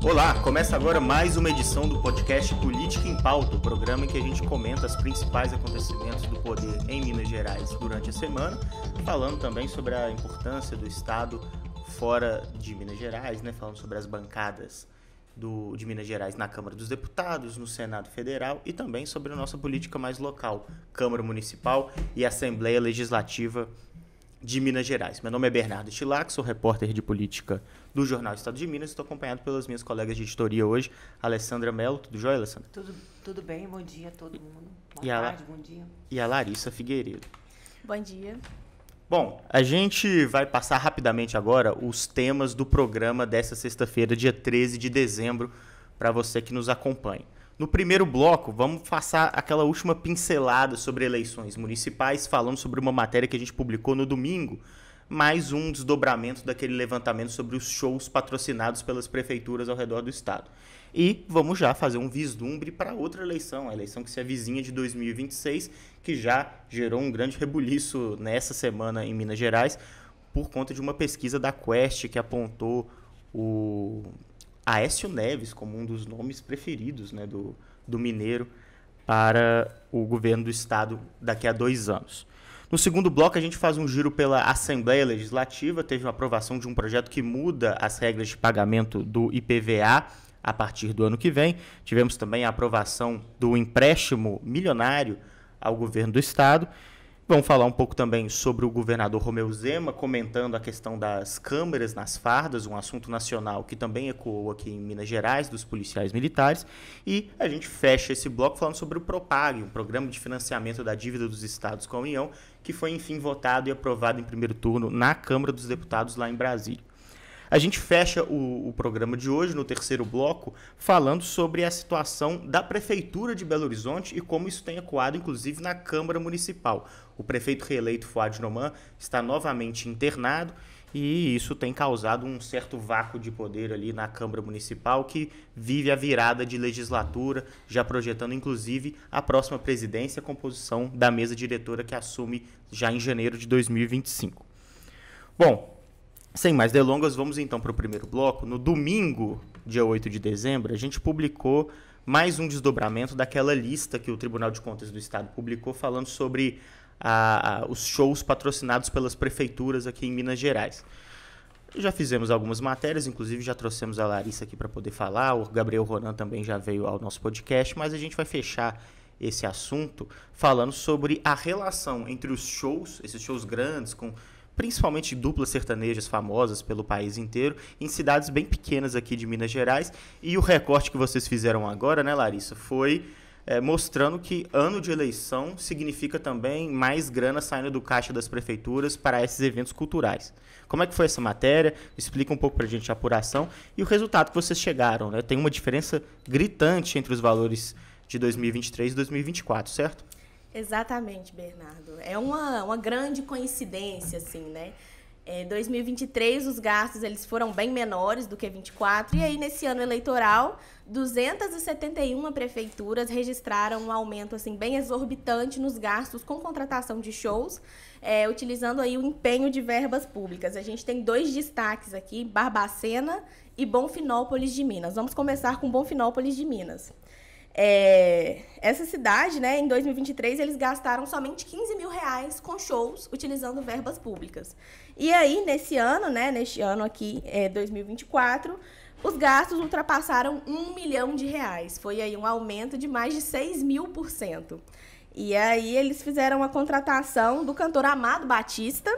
Olá, começa agora mais uma edição do podcast Política em Pauta, o programa em que a gente comenta os principais acontecimentos do poder em Minas Gerais durante a semana, falando também sobre a importância do Estado fora de Minas Gerais, né? Falando sobre as bancadas de Minas Gerais na Câmara dos Deputados, no Senado Federal e também sobre a nossa política mais local, Câmara Municipal e Assembleia Legislativa de Minas Gerais. Meu nome é Bernardo Stilac, sou repórter de política do Jornal Estado de Minas e estou acompanhado pelas minhas colegas de editoria hoje, Alessandra Mello. Tudo jóia, Alessandra? Tudo bem, bom dia a todo mundo. Boa tarde, bom dia. E a Larissa Figueiredo. Bom dia. Bom, a gente vai passar rapidamente agora os temas do programa dessa sexta-feira, dia 13 de dezembro, para você que nos acompanha. No primeiro bloco, vamos passar aquela última pincelada sobre eleições municipais, falando sobre uma matéria que a gente publicou no domingo, mais um desdobramento daquele levantamento sobre os shows patrocinados pelas prefeituras ao redor do estado. E vamos já fazer um vislumbre para outra eleição, a eleição que se avizinha de 2026, que já gerou um grande rebuliço nessa semana em Minas Gerais, por conta de uma pesquisa da Quest que apontou o Aécio Neves como um dos nomes preferidos, né, do mineiro para o governo do estado daqui a 2 anos. No segundo bloco, a gente faz um giro pela Assembleia Legislativa. Teve uma aprovação de um projeto que muda as regras de pagamento do IPVA a partir do ano que vem. Tivemos também a aprovação do empréstimo milionário ao governo do estado. Vamos falar um pouco também sobre o governador Romeu Zema, comentando a questão das câmeras nas fardas, um assunto nacional que também ecoou aqui em Minas Gerais, dos policiais militares. E a gente fecha esse bloco falando sobre o PROPAG, um programa de financiamento da dívida dos estados com a União, que foi, enfim, votado e aprovado em primeiro turno na Câmara dos Deputados, lá em Brasília. A gente fecha o programa de hoje, no terceiro bloco, falando sobre a situação da Prefeitura de Belo Horizonte e como isso tem ecoado, inclusive, na Câmara Municipal. O prefeito reeleito, Fuad Noman, está novamente internado e isso tem causado um certo vácuo de poder ali na Câmara Municipal, que vive a virada de legislatura, já projetando, inclusive, a próxima presidência, a composição da mesa diretora que assume já em janeiro de 2025. Bom, sem mais delongas, vamos então para o primeiro bloco. No domingo, dia 8 de dezembro, a gente publicou mais um desdobramento daquela lista que o Tribunal de Contas do Estado publicou falando sobre os shows patrocinados pelas prefeituras aqui em Minas Gerais. Já fizemos algumas matérias, inclusive já trouxemos a Larissa aqui para poder falar, o Gabriel Ronan também já veio ao nosso podcast, mas a gente vai fechar esse assunto falando sobre a relação entre os shows, esses shows grandes, principalmente duplas sertanejas famosas pelo país inteiro, em cidades bem pequenas aqui de Minas Gerais. E o recorte que vocês fizeram agora, né, Larissa, foi mostrando que ano de eleição significa também mais grana saindo do caixa das prefeituras para esses eventos culturais. Como é que foi essa matéria? Explica um pouco para a gente a apuração e o resultado que vocês chegaram, né? Tem uma diferença gritante entre os valores de 2023 e 2024, certo? Exatamente, Bernardo. É uma grande coincidência, assim, né? Em 2023, os gastos eles foram bem menores do que 2024, e aí, nesse ano eleitoral, 271 prefeituras registraram um aumento assim, bem exorbitante nos gastos com contratação de shows, utilizando aí o empenho de verbas públicas. A gente tem 2 destaques aqui, Barbacena e Bonfinópolis de Minas. Vamos começar com Bonfinópolis de Minas. Essa cidade, né, em 2023, eles gastaram somente R$15 mil com shows, utilizando verbas públicas. E aí, neste ano aqui, 2024, os gastos ultrapassaram R$1 milhão. Foi aí um aumento de mais de 6.000%. E aí, eles fizeram a contratação do cantor Amado Batista,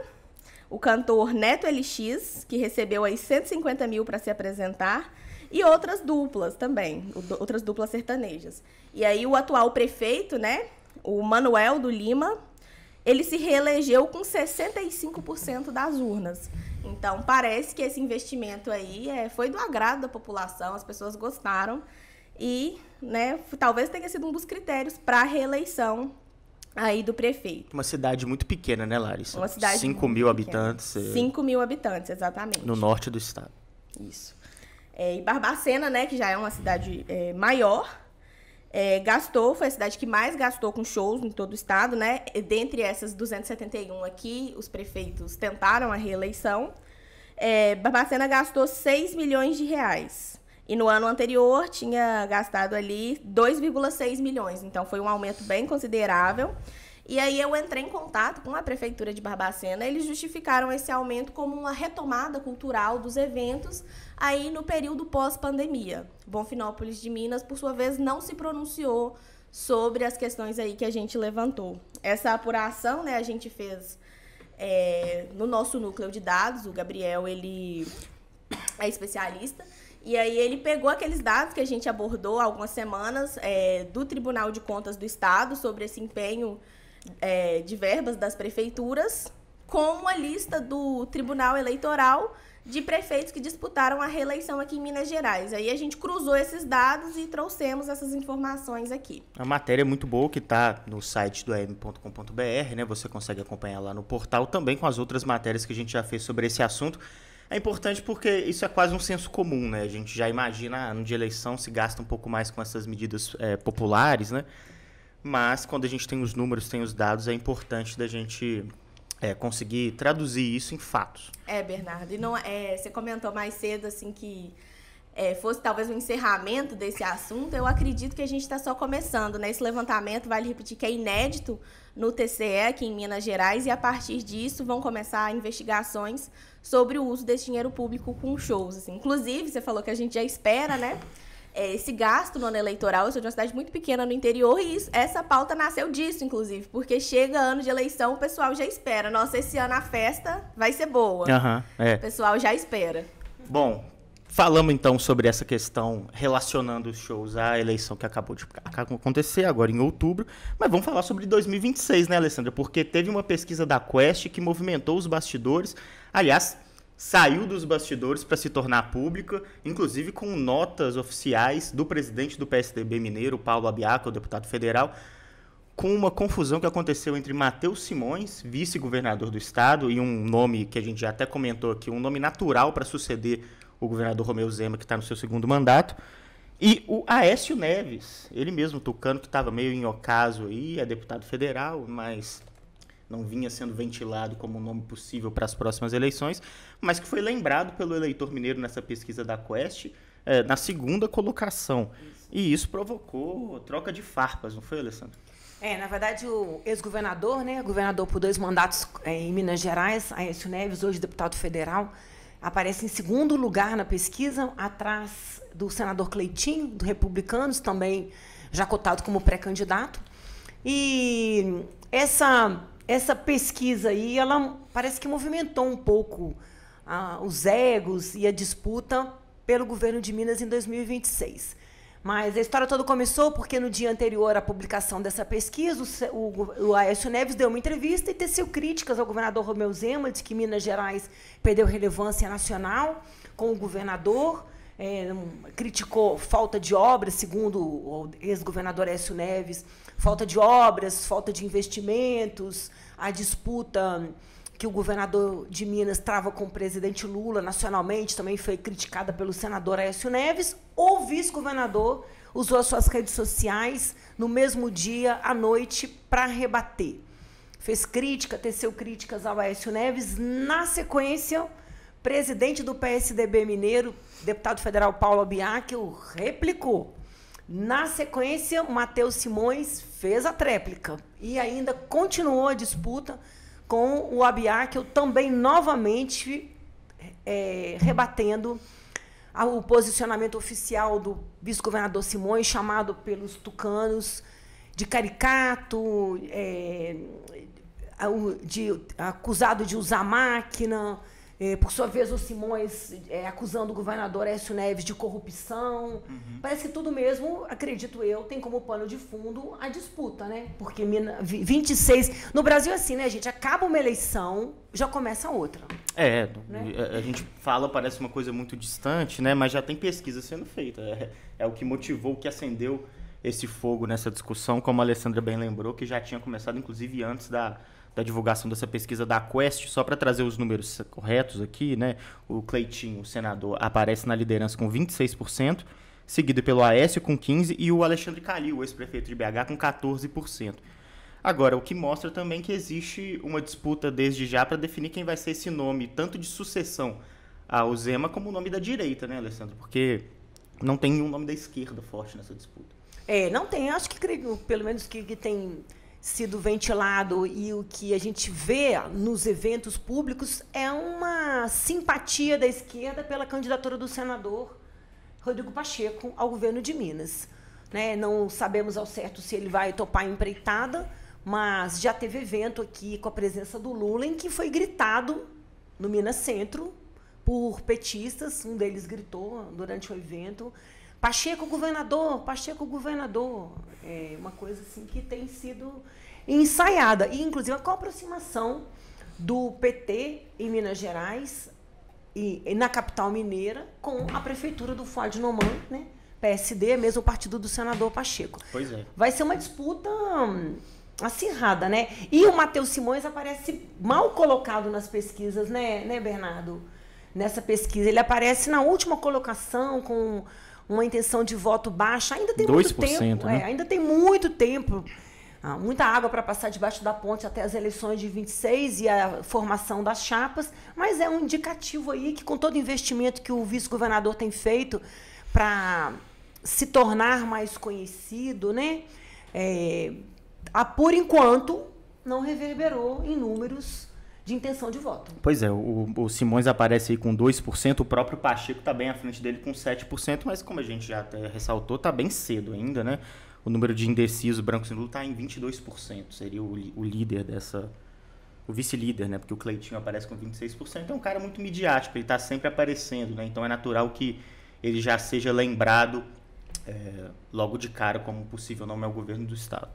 o cantor Neto LX, que recebeu aí 150 mil para se apresentar, e outras duplas também, outras duplas sertanejas. E aí o atual prefeito, né, o Manuel do Lima, ele se reelegeu com 65% das urnas. Então, parece que esse investimento aí foi do agrado da população, as pessoas gostaram e, né, talvez tenha sido um dos critérios para a reeleição aí do prefeito. Uma cidade muito pequena, né, Larissa? Uma cidade 5 mil habitantes. 5 mil habitantes, exatamente. No norte do estado. Isso. E Barbacena, né, que já é uma cidade maior, foi a cidade que mais gastou com shows em todo o estado, né? Dentre essas 271 aqui, os prefeitos tentaram a reeleição. Barbacena gastou R$6 milhões. E no ano anterior tinha gastado ali 2,6 milhões. Então foi um aumento bem considerável. E aí eu entrei em contato com a Prefeitura de Barbacena, eles justificaram esse aumento como uma retomada cultural dos eventos aí no período pós-pandemia. Bonfinópolis de Minas, por sua vez, não se pronunciou sobre as questões aí que a gente levantou. Essa apuração, né, a gente fez no nosso núcleo de dados, o Gabriel, ele é especialista, e aí ele pegou aqueles dados que a gente abordou há algumas semanas do Tribunal de Contas do Estado sobre esse empenho de verbas das prefeituras, com a lista do Tribunal Eleitoral de prefeitos que disputaram a reeleição aqui em Minas Gerais. Aí a gente cruzou esses dados e trouxemos essas informações aqui. A matéria é muito boa, que está no site do am.com.br, né? Você consegue acompanhar lá no portal, também com as outras matérias que a gente já fez sobre esse assunto. É importante porque isso é quase um senso comum, né? A gente já imagina, ano de eleição se gasta um pouco mais com essas medidas populares, né? Mas quando a gente tem os números, tem os dados, é importante da gente conseguir traduzir isso em fatos. Bernardo, e não, você comentou mais cedo assim que fosse talvez um encerramento desse assunto. Eu acredito que a gente está só começando, né? Esse levantamento, vale repetir, que é inédito no TCE aqui em Minas Gerais, e a partir disso vão começar investigações sobre o uso desse dinheiro público com shows. Assim. Inclusive, você falou que a gente já espera, né? Esse gasto no ano eleitoral. Eu sou de uma cidade muito pequena no interior e essa pauta nasceu disso, inclusive, porque chega ano de eleição, o pessoal já espera. Nossa, esse ano a festa vai ser boa. O pessoal já espera. Bom, falamos então sobre essa questão relacionando os shows à eleição que acabou de acontecer agora em outubro, mas vamos falar sobre 2026, né, Alessandra? Porque teve uma pesquisa da Quest que movimentou os bastidores, aliás, saiu dos bastidores para se tornar pública, inclusive com notas oficiais do presidente do PSDB mineiro, Paulo Abiaco, o deputado federal, com uma confusão que aconteceu entre Matheus Simões, vice-governador do estado, e um nome que a gente já até comentou aqui, um nome natural para suceder o governador Romeu Zema, que está no seu segundo mandato, e o Aécio Neves, ele mesmo, tucano, que estava meio em ocaso aí, é deputado federal, mas não vinha sendo ventilado como um nome possível para as próximas eleições, mas que foi lembrado pelo eleitor mineiro nessa pesquisa da Quest na segunda colocação. E isso provocou troca de farpas, não foi, Alessandra? Na verdade, o ex-governador, né, governador por 2 mandatos em Minas Gerais, Aécio Neves, hoje deputado federal, aparece em segundo lugar na pesquisa, atrás do senador Cleitinho, do Republicanos, também já cotado como pré-candidato. E essa pesquisa aí, ela parece que movimentou um pouco os egos e a disputa pelo governo de Minas em 2026. Mas a história toda começou porque no dia anterior à publicação dessa pesquisa, o Aécio Neves deu uma entrevista e teceu críticas ao governador Romeu Zema, de que Minas Gerais perdeu relevância nacional com o governador, criticou falta de obras, segundo o ex-governador Aécio Neves, falta de obras, falta de investimentos, a disputa que o governador de Minas trava com o presidente Lula nacionalmente também foi criticada pelo senador Aécio Neves. O vice-governador usou as suas redes sociais no mesmo dia, à noite, para rebater. Fez teceu críticas ao Aécio Neves. Na sequência, presidente do PSDB mineiro, deputado federal Paulo Abiaco, replicou. Na sequência, Matheus Simões fez a tréplica e ainda continuou a disputa com o Abiaco também novamente rebatendo o posicionamento oficial do vice-governador Simões, chamado pelos tucanos de caricato, acusado de usar máquina. Por sua vez, o Simões acusando o governador Aécio Neves de corrupção. Parece que tudo mesmo, acredito eu, tem como pano de fundo a disputa, né? Porque 26... No Brasil é assim, né, gente? Acaba uma eleição, já começa outra. Né? A gente fala, parece uma coisa muito distante, né? Mas já tem pesquisa sendo feita. É o que motivou, o que acendeu esse fogo nessa discussão, como a Alessandra bem lembrou, que já tinha começado, inclusive, antes da divulgação dessa pesquisa da Quest. Só para trazer os números corretos aqui, né? O Cleitinho, o senador, aparece na liderança com 26%, seguido pelo Aécio com 15% e o Alexandre Calil, o ex-prefeito de BH, com 14%. Agora, o que mostra também que existe uma disputa desde já para definir quem vai ser esse nome, tanto de sucessão ao Zema como o nome da direita, né, Alessandro? Porque não tem nenhum nome da esquerda forte nessa disputa. Não tem. Acho que, pelo menos, que tem sido ventilado e o que a gente vê nos eventos públicos é uma simpatia da esquerda pela candidatura do senador Rodrigo Pacheco ao governo de Minas. Né? Não sabemos ao certo se ele vai topar a empreitada, mas já teve evento aqui com a presença do Lula em que foi gritado no Minas Centro por petistas. Um deles gritou durante o evento: Pacheco governador, Pacheco governador. É uma coisa assim que tem sido ensaiada. E, inclusive, com a aproximação do PT em Minas Gerais e na capital mineira com a prefeitura do Fuad Noman, né? PSD, mesmo o partido do senador Pacheco. Pois é. Vai ser uma disputa acirrada, né? E o Matheus Simões aparece mal colocado nas pesquisas, né, Bernardo? Nessa pesquisa. Ele aparece na última colocação com uma intenção de voto baixa. Ainda tem 2%, muito tempo. Né? Ainda tem muito tempo. Muita água para passar debaixo da ponte até as eleições de 26 e a formação das chapas. Mas é um indicativo aí que, com todo o investimento que o vice-governador tem feito para se tornar mais conhecido, né? Por enquanto, não reverberou em números de intenção de voto. Pois é, o Simões aparece aí com 2%, o próprio Pacheco está bem à frente dele com 7%, mas como a gente já até ressaltou, está bem cedo ainda, né? O número de indecisos brancos e nulos está em 22%, seria o líder dessa... O vice-líder, né? Porque o Cleitinho aparece com 26%, é um cara muito midiático, ele está sempre aparecendo, né? Então é natural que ele já seja lembrado logo de cara como possível nome ao governo do Estado.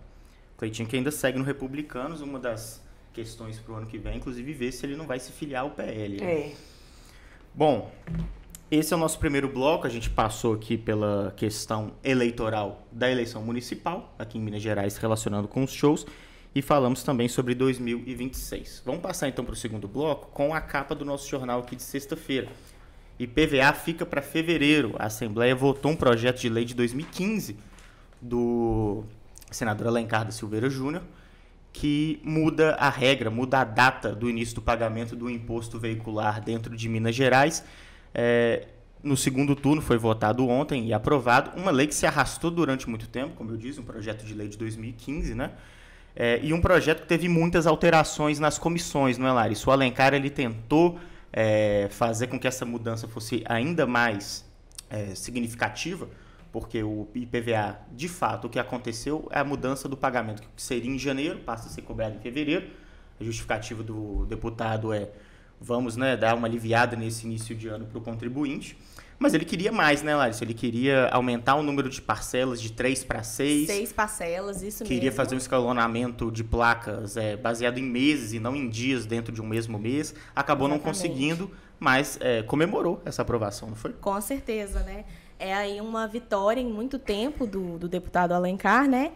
O Cleitinho que ainda segue no Republicanos, uma das questões para o ano que vem, inclusive ver se ele não vai se filiar ao PL. Né? Bom, esse é o nosso primeiro bloco. A gente passou aqui pela questão eleitoral da eleição municipal, aqui em Minas Gerais, relacionando com os shows, e falamos também sobre 2026. Vamos passar então para o segundo bloco com a capa do nosso jornal aqui de sexta-feira. IPVA fica para fevereiro. A Assembleia votou um projeto de lei de 2015 do senador Alencar da Silveira Júnior, que muda a regra, muda a data do início do pagamento do imposto veicular dentro de Minas Gerais. No segundo turno foi votado ontem e aprovado uma lei que se arrastou durante muito tempo, como eu disse, um projeto de lei de 2015, né? E um projeto que teve muitas alterações nas comissões, não é, Larissa? O Alencar ele tentou fazer com que essa mudança fosse ainda mais significativa, porque o IPVA, de fato, o que aconteceu é a mudança do pagamento, que seria em janeiro, passa a ser cobrado em fevereiro. A justificativa do deputado vamos, né, dar uma aliviada nesse início de ano para o contribuinte. Mas ele queria mais, né, Larissa? Ele queria aumentar o número de parcelas de 3 para 6. 6 parcelas, isso mesmo. Queria fazer um escalonamento de placas baseado em meses e não em dias dentro de um mesmo mês. Acabou não conseguindo, mas comemorou essa aprovação, não foi? Com certeza, né? É aí uma vitória em muito tempo do deputado Alencar, né?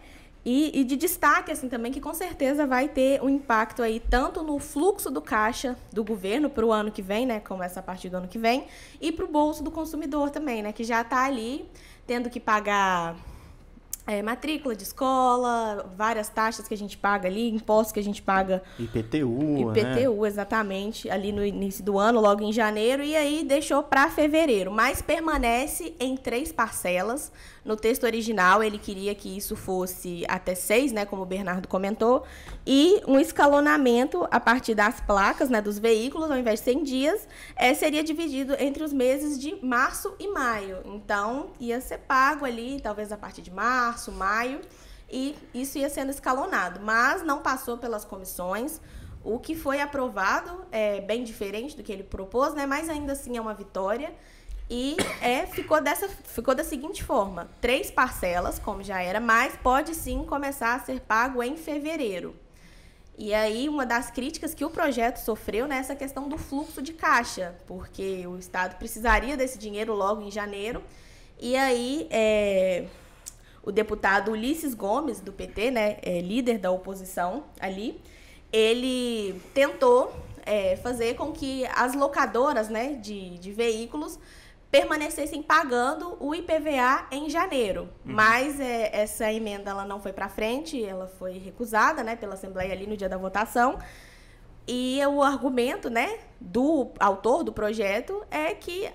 E de destaque, assim, também, que com certeza vai ter um impacto aí tanto no fluxo do caixa do governo para o ano que vem, né? Começa a partir do ano que vem, e para o bolso do consumidor também, né? Que já está ali tendo que pagar matrícula de escola, várias taxas que a gente paga ali, impostos que a gente paga. IPTU, né? Exatamente, ali no início do ano, logo em janeiro, e aí deixou para fevereiro, mas permanece em 3 parcelas. No texto original, ele queria que isso fosse até 6, né, como o Bernardo comentou, e um escalonamento a partir das placas, né, dos veículos, ao invés de 100 dias, seria dividido entre os meses de março e maio. Então, ia ser pago ali, talvez a partir de março, maio, e isso ia sendo escalonado. Mas não passou pelas comissões. O que foi aprovado é bem diferente do que ele propôs, né, mas ainda assim é uma vitória. E ficou da seguinte forma: 3 parcelas, como já era, mas pode sim começar a ser pago em fevereiro. E aí, uma das críticas que o projeto sofreu nessa questão do fluxo de caixa, porque o Estado precisaria desse dinheiro logo em janeiro. E aí, o deputado Ulisses Gomes, do PT, né, líder da oposição ali, ele tentou fazer com que as locadoras, né, de veículos permanecessem pagando o IPVA em janeiro. Mas essa emenda ela não foi para frente, ela foi recusada, né, pela Assembleia ali no dia da votação, E o argumento, né, do autor do projeto é que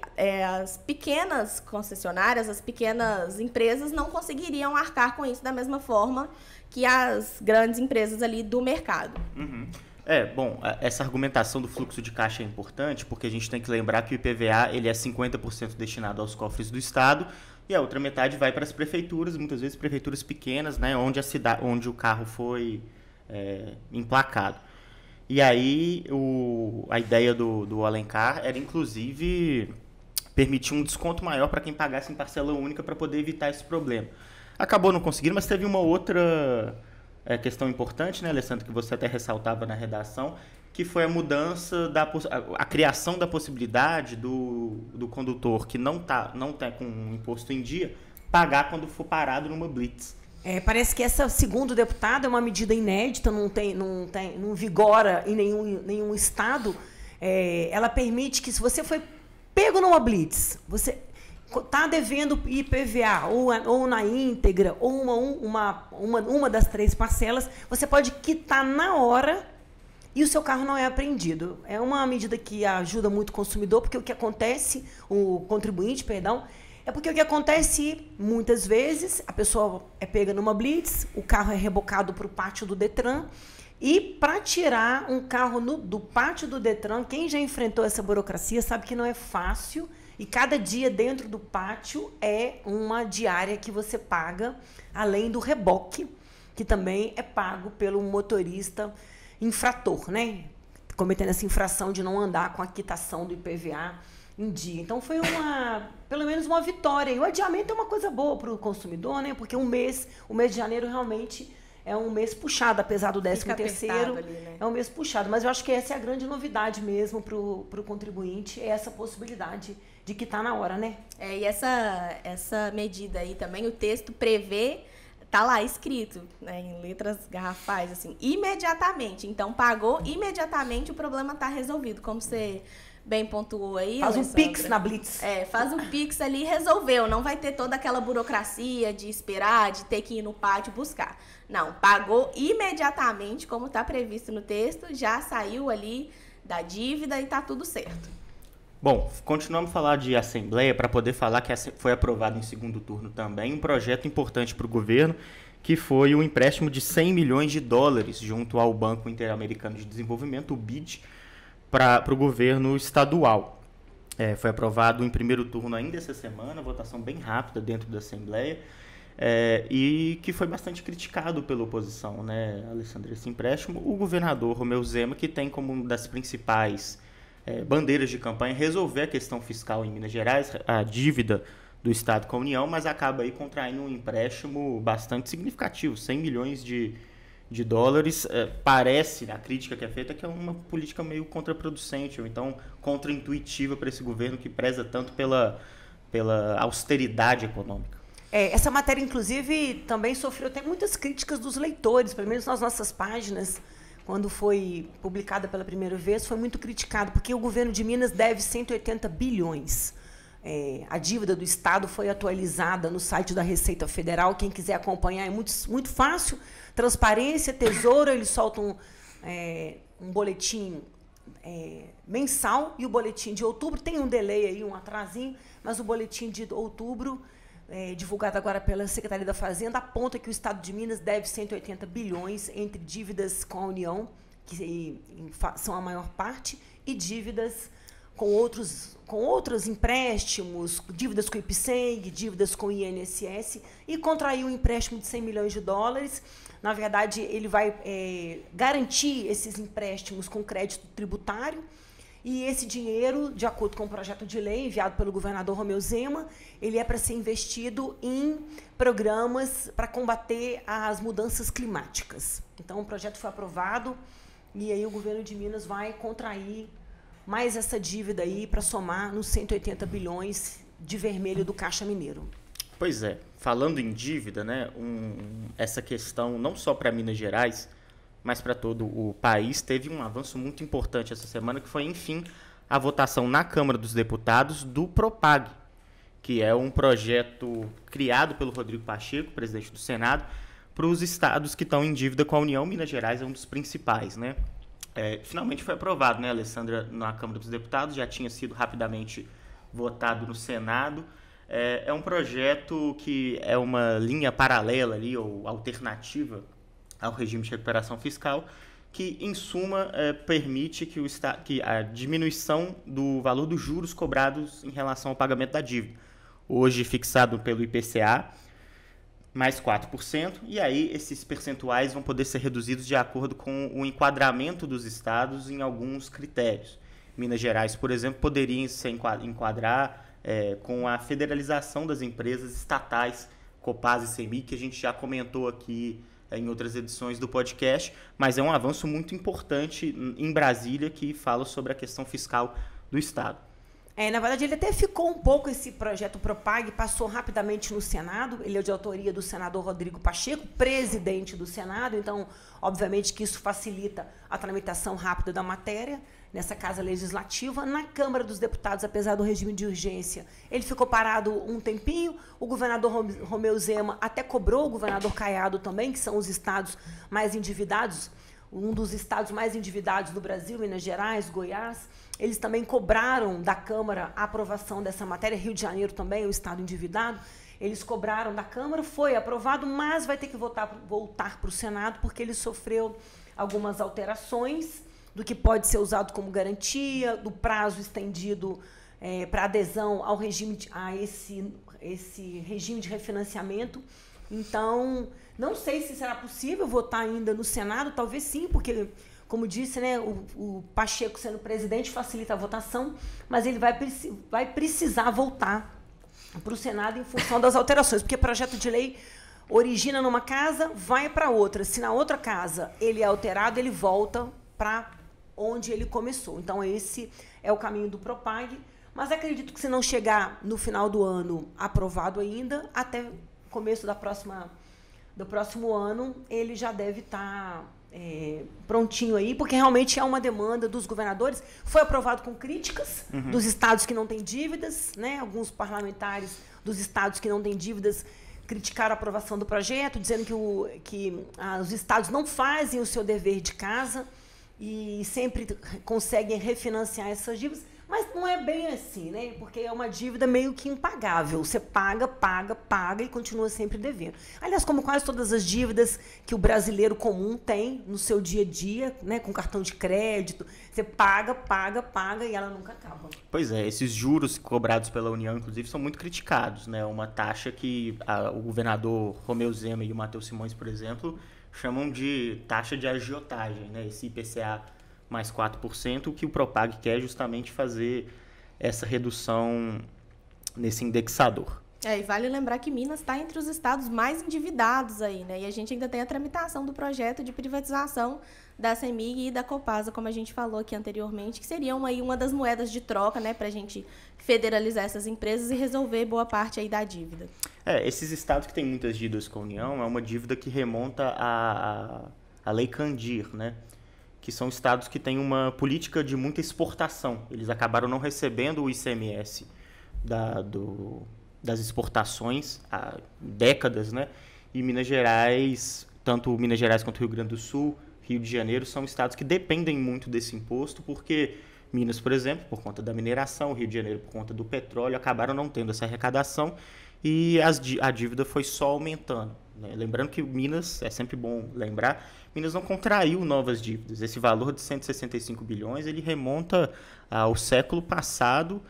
as pequenas concessionárias, as pequenas empresas não conseguiriam arcar com isso da mesma forma que as grandes empresas ali do mercado. Uhum. Bom, essa argumentação do fluxo de caixa é importante porque a gente tem que lembrar que o IPVA ele é 50% destinado aos cofres do Estado e a outra metade vai para as prefeituras, muitas vezes prefeituras pequenas, né, onde o carro foi emplacado. E aí a ideia do Alencar era, inclusive, permitir um desconto maior para quem pagasse em parcela única para poder evitar esse problema. Acabou não conseguindo, mas teve uma outra questão importante, né, Alessandro, que você até ressaltava na redação, que foi a mudança, a criação da possibilidade do condutor que não tá com um imposto em dia pagar quando for parado numa blitz. Parece que essa, segundo o deputado, é uma medida inédita, não vigora em nenhum estado. Ela permite que, se você foi pego numa blitz, você está devendo IPVA ou na íntegra, ou uma das 3 parcelas, você pode quitar na hora e o seu carro não é apreendido. É uma medida que ajuda muito o consumidor, porque o que acontece, o contribuinte, perdão, porque o que acontece, muitas vezes, a pessoa é pega numa blitz, o carro é rebocado para o pátio do Detran, e para tirar um carro do pátio do Detran, quem já enfrentou essa burocracia sabe que não é fácil, e cada dia dentro do pátio é uma diária que você paga, além do reboque, que também é pago pelo motorista infrator, né? Cometendo essa infração de não andar com a quitação do IPVA em dia. Então foi pelo menos uma vitória. E o adiamento é uma coisa boa para o consumidor, né? Porque o mês de janeiro realmente é um mês puxado, apesar do 13º, né? É um mês puxado. Mas eu acho que essa é a grande novidade mesmo para o contribuinte, é essa possibilidade de quitar na hora, né? E essa medida aí também, o texto prevê, tá lá escrito, né, em letras garrafais, assim, imediatamente. Então, pagou imediatamente, o problema está resolvido, como você bem pontuou aí. Faz um Pix na blitz. Faz um Pix ali e resolveu. Não vai ter toda aquela burocracia de esperar, de ter que ir no pátio buscar. Não, pagou imediatamente, como está previsto no texto, já saiu ali da dívida e está tudo certo. Bom, continuamos a falar de Assembleia para poder falar que foi aprovado em segundo turno também um projeto importante para o governo, que foi o empréstimo de $100 milhões junto ao Banco Interamericano de Desenvolvimento, o BID, para o governo estadual. Foi aprovado em primeiro turno ainda essa semana, votação bem rápida dentro da Assembleia, e que foi bastante criticado pela oposição, né, Alessandra, esse empréstimo. O governador Romeu Zema, que tem como uma das principais bandeiras de campanha resolver a questão fiscal em Minas Gerais, a dívida do Estado com a União, mas acaba aí contraindo um empréstimo bastante significativo, $100 milhões. Parece, a crítica que é feita, que é uma política meio contraproducente, ou então contraintuitiva para esse governo que preza tanto pela austeridade econômica. Essa matéria, inclusive, também sofreu até muitas críticas dos leitores, pelo menos nas nossas páginas. Quando foi publicada pela primeira vez, foi muito criticado, porque o governo de Minas deve 180 bilhões. A dívida do Estado foi atualizada no site da Receita Federal. Quem quiser acompanhar é muito fácil. Transparência, Tesouro, eles soltam um boletim mensal, e o boletim de outubro tem um delay aí, um atrasinho, mas o boletim de outubro, divulgado agora pela Secretaria da Fazenda, aponta que o Estado de Minas deve 180 bilhões entre dívidas com a União, que são a maior parte, e dívidas com outros empréstimos, dívidas com o IPSENG, dívidas com o INSS, e contraiu um empréstimo de $100 milhões. Na verdade, ele vai garantir esses empréstimos com crédito tributário, e esse dinheiro, de acordo com o projeto de lei enviado pelo governador Romeu Zema, ele é para ser investido em programas para combater as mudanças climáticas. Então, o projeto foi aprovado, e aí o governo de Minas vai contrair mais essa dívida aí para somar nos 180 bilhões de vermelho do Caixa Mineiro. Pois é, falando em dívida, né, essa questão não só para Minas Gerais, mas para todo o país, teve um avanço muito importante essa semana, que foi, enfim, a votação na Câmara dos Deputados do PROPAG, que é um projeto criado pelo Rodrigo Pacheco, presidente do Senado, para os estados que estão em dívida com a União. Minas Gerais é um dos principais, né? Finalmente foi aprovado, né, Alessandra, na Câmara dos Deputados, já tinha sido rapidamente votado no Senado. É um projeto que é uma linha paralela ali, ou alternativa ao regime de recuperação fiscal, que, em suma, permite que a diminuição do valor dos juros cobrados em relação ao pagamento da dívida. Hoje fixado pelo IPCA, mais 4%, e aí esses percentuais vão poder ser reduzidos de acordo com o enquadramento dos estados em alguns critérios. Minas Gerais, por exemplo, poderia se enquadrar com a federalização das empresas estatais, Copasa e CEMIG, que a gente já comentou aqui em outras edições do podcast, mas é um avanço muito importante em Brasília que fala sobre a questão fiscal do estado. Na verdade, ele até ficou um pouco, esse projeto Propag, passou rapidamente no Senado. Ele é de autoria do senador Rodrigo Pacheco, presidente do Senado. Então, obviamente que isso facilita a tramitação rápida da matéria nessa Casa Legislativa. Na Câmara dos Deputados, apesar do regime de urgência, ele ficou parado um tempinho. O governador Romeu Zema até cobrou o governador Caiado também, que são os estados mais endividados, um dos estados mais endividados do Brasil, Minas Gerais, Goiás. Eles também cobraram da Câmara a aprovação dessa matéria. Rio de Janeiro também, o estado endividado. Eles cobraram da Câmara, foi aprovado, mas vai ter que voltar para o Senado, porque ele sofreu algumas alterações do que pode ser usado como garantia, do prazo estendido para adesão ao regime, a esse regime de refinanciamento. Então, não sei se será possível votar ainda no Senado, talvez sim, porque, como disse, né, o Pacheco sendo presidente facilita a votação, mas ele vai precisar voltar para o Senado em função das alterações, porque projeto de lei origina numa casa, vai para outra. Se na outra casa ele é alterado, ele volta para onde ele começou. Então, esse é o caminho do Propag, mas acredito que, se não chegar no final do ano aprovado ainda, até começo do próximo ano, ele já deve estar prontinho aí, porque realmente é uma demanda dos governadores. Foi aprovado com críticas dos estados que não têm dívidas, né? Alguns parlamentares dos estados que não têm dívidas criticaram a aprovação do projeto, dizendo que os estados não fazem o seu dever de casa e sempre conseguem refinanciar essas dívidas. Mas não é bem assim, né? Porque é uma dívida meio que impagável. Você paga, paga, paga e continua sempre devendo. Aliás, como quase todas as dívidas que o brasileiro comum tem no seu dia a dia, né? Com cartão de crédito, você paga, paga, paga e ela nunca acaba. Pois é, esses juros cobrados pela União, inclusive, são muito criticados, né? Uma taxa que o governador Romeu Zema e o Matheus Simões, por exemplo, chamam de taxa de agiotagem, né? Esse IPCA mais 4%, o que o Propag quer justamente fazer essa redução nesse indexador. E vale lembrar que Minas está entre os estados mais endividados aí, né? E a gente ainda tem a tramitação do projeto de privatização da CEMIG e da Copasa, como a gente falou aqui anteriormente, que seriam aí uma das moedas de troca, né, para a gente federalizar essas empresas e resolver boa parte aí da dívida. Esses estados que têm muitas dívidas com a União, é uma dívida que remonta à Lei Candir, né? Que são estados que têm uma política de muita exportação. Eles acabaram não recebendo o ICMS das exportações há décadas, né? E Minas Gerais, tanto Minas Gerais quanto Rio Grande do Sul, Rio de Janeiro, são estados que dependem muito desse imposto, porque Minas, por exemplo, por conta da mineração, Rio de Janeiro, por conta do petróleo, acabaram não tendo essa arrecadação e a dívida foi só aumentando, né? Lembrando que Minas, é sempre bom lembrar, Minas não contraiu novas dívidas. Esse valor de 165 bilhões, ele remonta ao século passado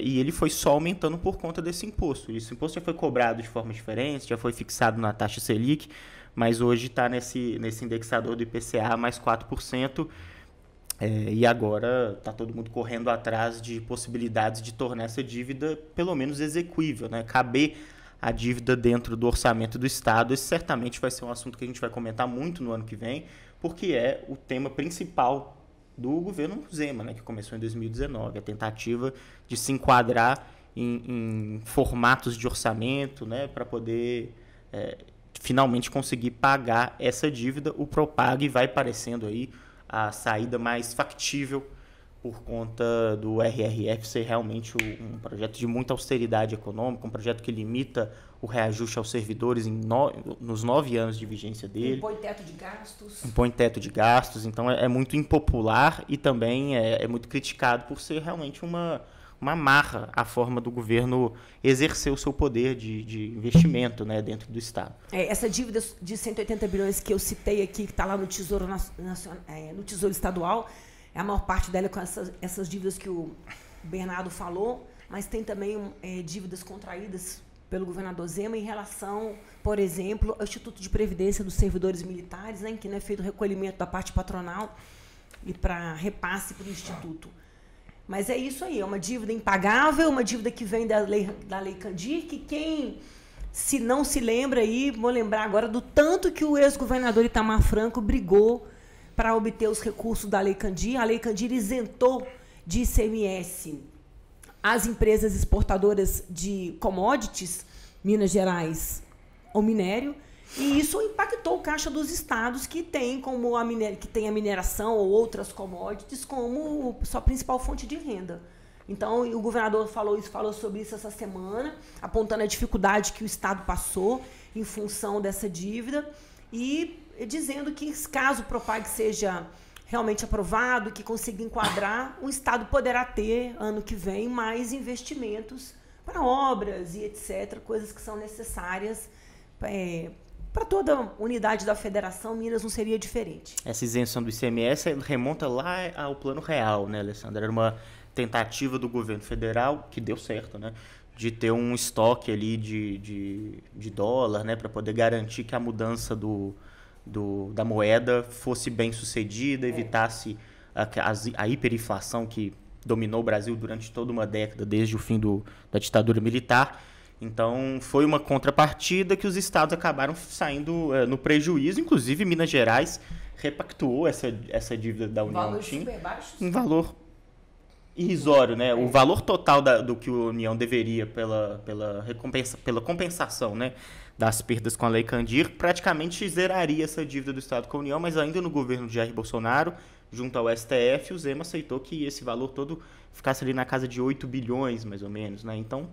e ele foi só aumentando por conta desse imposto. Esse imposto já foi cobrado de forma diferente, já foi fixado na taxa Selic, mas hoje está nesse indexador do IPCA mais 4%, e agora está todo mundo correndo atrás de possibilidades de tornar essa dívida pelo menos exequível, né? Caber a dívida dentro do orçamento do Estado. Esse certamente vai ser um assunto que a gente vai comentar muito no ano que vem, porque é o tema principal do governo Zema, né, que começou em 2019, a tentativa de se enquadrar em formatos de orçamento, né, para poder finalmente conseguir pagar essa dívida. O Propag vai parecendo aí a saída mais factível por conta do RRF ser realmente um projeto de muita austeridade econômica, um projeto que limita o reajuste aos servidores nos 9 anos de vigência dele. Impõe teto de gastos. Impõe teto de gastos, então é muito impopular e também é muito criticado por ser realmente uma amarra à forma do governo exercer o seu poder de investimento, né, dentro do Estado. Essa dívida de 180 bilhões que eu citei aqui, que está lá no Tesouro, no Tesouro Estadual, a maior parte dela é com essas dívidas que o Bernardo falou, mas tem também dívidas contraídas pelo governador Zema em relação, por exemplo, ao Instituto de Previdência dos Servidores Militares, né, em que não é feito o recolhimento da parte patronal e para repasse para o Instituto. Mas é isso aí, é uma dívida impagável, uma dívida que vem da Lei Candir, que quem não se lembra aí, vou lembrar agora do tanto que o ex-governador Itamar Franco brigou para obter os recursos da Lei Candir. A Lei Candir isentou de ICMS as empresas exportadoras de commodities, Minas Gerais, o minério, e isso impactou o caixa dos estados que tem a mineração ou outras commodities como sua principal fonte de renda. Então, o governador falou sobre isso essa semana, apontando a dificuldade que o estado passou em função dessa dívida e dizendo que, caso o Propag seja realmente aprovado, que conseguir enquadrar, o estado poderá ter, ano que vem, mais investimentos para obras e etc., coisas que são necessárias para toda a unidade da federação. Minas não seria diferente. Essa isenção do ICMS remonta lá ao Plano Real, né, Alessandra? Era uma tentativa do governo federal, que deu certo, né, de ter um estoque ali de dólar, né, para poder garantir que a mudança da moeda fosse bem sucedida, evitasse a hiperinflação que dominou o Brasil durante toda uma década, desde o fim da ditadura militar. Então, foi uma contrapartida que os estados acabaram saindo no prejuízo. Inclusive, Minas Gerais repactuou essa dívida da União. Valores super baixos. Um valor irrisório, né? O valor total do que a União deveria pela compensação, né, das perdas com a Lei Candir, praticamente zeraria essa dívida do Estado com a União, mas ainda no governo de Jair Bolsonaro, junto ao STF, o Zema aceitou que esse valor todo ficasse ali na casa de 8 bilhões, mais ou menos, né? Então,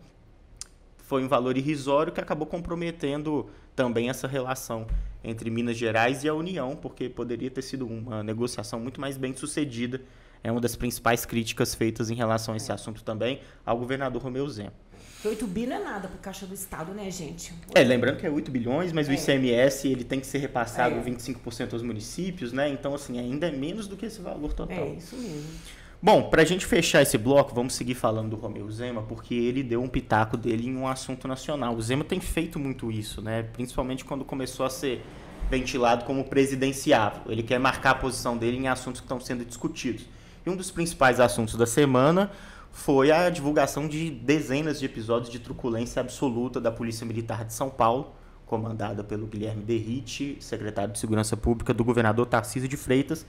foi um valor irrisório que acabou comprometendo também essa relação entre Minas Gerais e a União, porque poderia ter sido uma negociação muito mais bem sucedida. É uma das principais críticas feitas em relação a esse assunto também ao governador Romeu Zema. 8 bi não é nada para o caixa do Estado, né, gente? Lembrando que é 8 bilhões, mas o ICMS ele tem que ser repassado 25% aos municípios, né? Então, assim, ainda é menos do que esse valor total. É, isso mesmo. Bom, para a gente fechar esse bloco, vamos seguir falando do Romeu Zema, porque ele deu um pitaco dele em um assunto nacional. O Zema tem feito muito isso, né? Principalmente quando começou a ser ventilado como presidenciável. Ele quer marcar a posição dele em assuntos que estão sendo discutidos. E um dos principais assuntos da semana foi a divulgação de dezenas de episódios de truculência absoluta da Polícia Militar de São Paulo, comandada pelo Guilherme Derrite, secretário de Segurança Pública do governador Tarcísio de Freitas,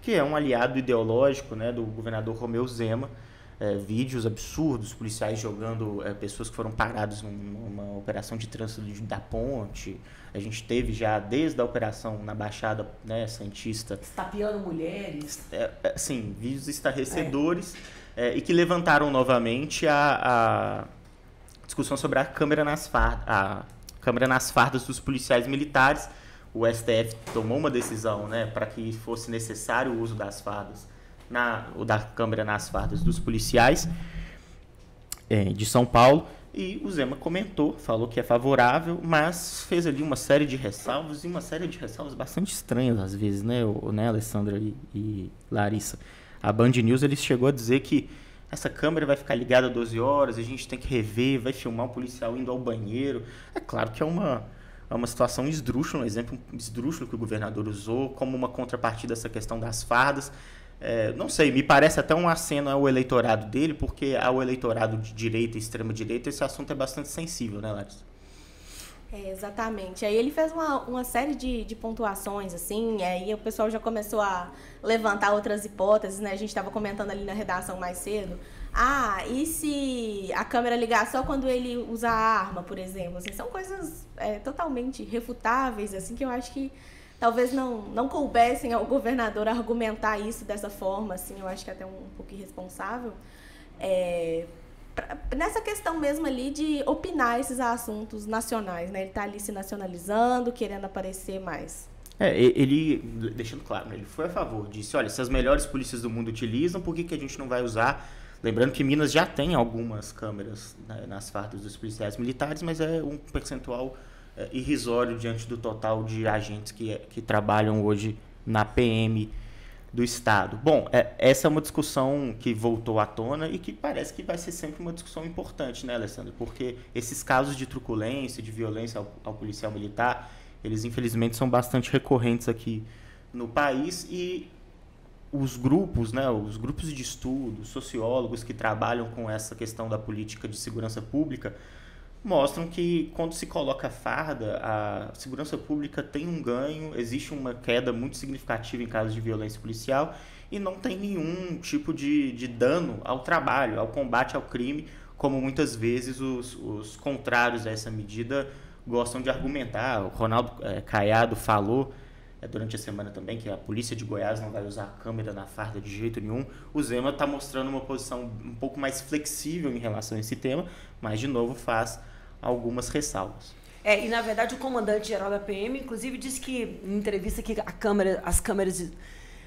que é um aliado ideológico, né, do governador Romeu Zema. Vídeos absurdos, policiais jogando pessoas que foram paradas numa operação de trânsito da ponte. A gente teve já desde a operação na Baixada, né, Santista. Estapeando mulheres. Sim, vídeos estarrecedores e que levantaram novamente a discussão sobre a câmera nas fardas dos policiais militares. O STF tomou uma decisão, né, para que fosse necessário o uso das fardas, da câmera nas fardas dos policiais de São Paulo, e o Zema falou que é favorável, mas fez ali uma série de ressalvas, e uma série de ressalvas bastante estranhas às vezes, né, Alessandra e Larissa. A Band News ele chegou a dizer que essa câmera vai ficar ligada 12 horas, a gente tem que rever, vai filmar um policial indo ao banheiro. É claro que é uma situação esdrúxula, um exemplo esdrúxulo que o governador usou como uma contrapartida dessa questão das fardas. Não sei, me parece até um aceno ao eleitorado dele, porque ao eleitorado de direita e extrema-direita esse assunto é bastante sensível, né, Larissa? Exatamente. Aí ele fez uma série de pontuações, assim, aí o pessoal já começou a levantar outras hipóteses, né? A gente estava comentando ali na redação mais cedo. E se a câmera ligar só quando ele usa a arma, por exemplo? Assim, são coisas totalmente refutáveis, assim, que eu acho que talvez não coubessem ao governador argumentar isso dessa forma, assim, eu acho que é até um pouco irresponsável. Nessa questão mesmo ali de opinar esses assuntos nacionais, né? Ele está ali se nacionalizando, querendo aparecer mais. Ele, deixando claro, né, ele foi a favor, disse, olha, se as melhores polícias do mundo utilizam, por que a gente não vai usar? Lembrando que Minas já tem algumas câmeras, né, nas fardas dos policiais militares, mas é um percentual irrisório diante do total de agentes que trabalham hoje na PM do Estado. Bom, essa é uma discussão que voltou à tona e que parece que vai ser sempre uma discussão importante, né, Alessandra? Porque esses casos de truculência, de violência ao policial militar, eles infelizmente são bastante recorrentes aqui no país e os grupos, né, os grupos de estudo, sociólogos que trabalham com essa questão da política de segurança pública mostram que quando se coloca a farda, a segurança pública tem um ganho, existe uma queda muito significativa em casos de violência policial e não tem nenhum tipo de dano ao trabalho, ao combate ao crime, como muitas vezes os contrários a essa medida gostam de argumentar. O Ronaldo Caiado falou durante a semana também que a polícia de Goiás não vai usar a câmera na farda de jeito nenhum. O Zema está mostrando uma posição um pouco mais flexível em relação a esse tema, mas de novo faz algumas ressalvas. E na verdade o comandante-geral da PM, inclusive, disse que em entrevista que as câmeras